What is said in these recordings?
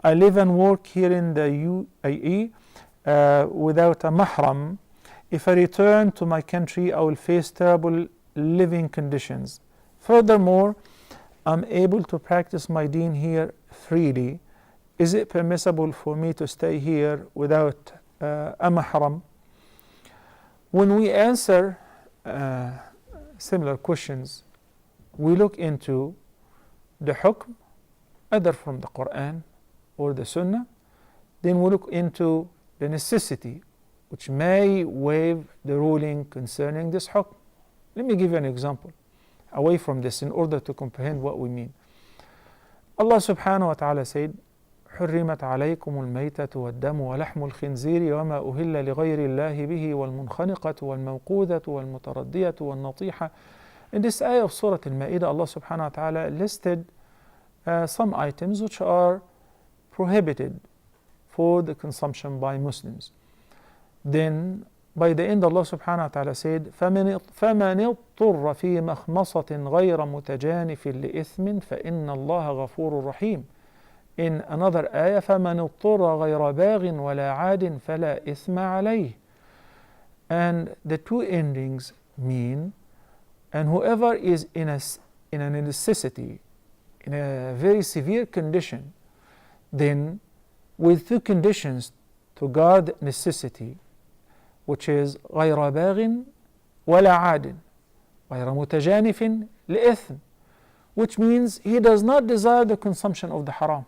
I live and work here in the UAE without a mahram. If I return to my country, I will face terrible living conditions. Furthermore, I'm able to practice my deen here freely. Is it permissible for me to stay here without a mahram? When we answer similar questions, we look into the hukm, either from the Quran or the Sunnah. Then we look into the necessity, which may waive the ruling concerning this hukm. Let me give you an example away from this in order to comprehend what we mean. Allah subhanahu wa ta'ala said, حرمت عليكم الميتة والدم ولحم الخنزير وما أهل لغير الله به والمنخنقة والموقوذة والمتردية والنطيحة. In this ayah of Surah Al-Ma'idah, Allah subhanahu wa ta'ala listed some items which are prohibited for the consumption by Muslims. Then by the end, Allah subhanahu wa ta'ala said, فَمَنِ اضْطُرَّ فِي مَخْمَصَةٍ غَيْرَ مُتَجَانِفٍ لِإِثْمٍ فَإِنَّ اللَّهَ غَفُورٌ رَحِيمٌ. In another ayah, فَمَنِ اضْطُرَّ غَيْرَ بَاغٍ وَلَا عَادٍ فَلَا إِثْمَ عَلَيْهِ. And the two endings mean, and whoever is in a necessity, in a very severe condition, then with two conditions to guard necessity, which is غير باغ ولا عاد غير متجانف لإثم, which means he does not desire the consumption of the haram.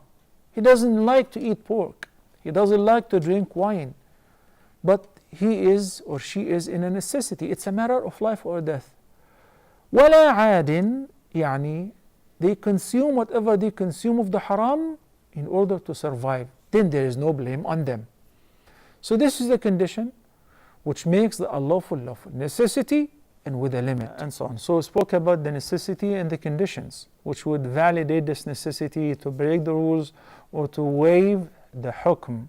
He doesn't like to eat pork. He doesn't like to drink wine. But he is or she is in a necessity. It's a matter of life or death. ولا عاد, يعني they consume whatever they consume of the haram in order to survive. Then there is no blame on them. So this is the condition which makes the unlawful lawful. Necessity and with a limit and so on. So we spoke about the necessity and the conditions which would validate this necessity to break the rules or to waive the hukm,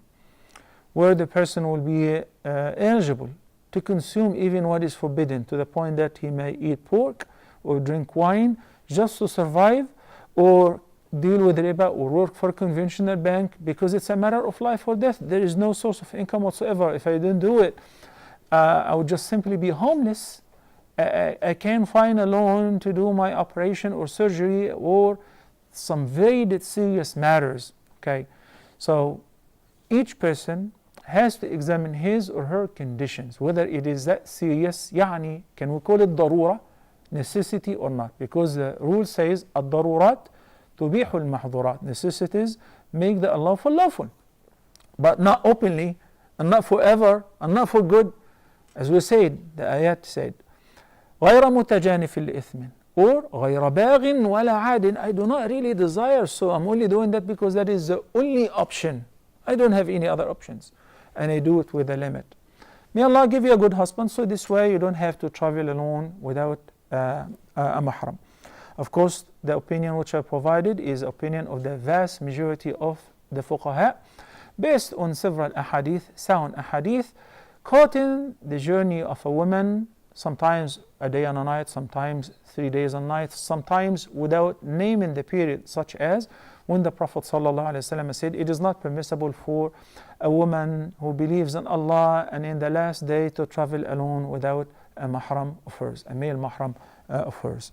where the person will be eligible to consume even what is forbidden, to the point that he may eat pork or drink wine just to survive, or deal with riba or work for a conventional bank because it's a matter of life or death. There is no source of income whatsoever. If I didn't do it, I would just simply be homeless. I can't find a loan to do my operation or surgery or some very serious matters. Okay, so each person has to examine his or her conditions, whether it is that serious. يعني, can we call it ضرورة, necessity or not? Because the rule says الضرورات تبيح المحظورات. Necessities make the unlawful lawful, but not openly and not forever and not for good. As we said, the ayat said, غير متجانف لإثم, or غير باغ ولا عاد. I do not really desire, so I'm only doing that because that is the only option. I don't have any other options, and I do it with a limit. May Allah give you a good husband, so this way you don't have to travel alone without a mahram. Of course, the opinion which I provided is opinion of the vast majority of the fuqaha, based on several ahadith, sound ahadith, quoting the journey of a woman, sometimes a day and a night, sometimes 3 days and nights, sometimes without naming the period, such as when the Prophet ﷺ said, it is not permissible for a woman who believes in Allah and in the last day to travel alone without a mahram of hers, a male mahram of hers.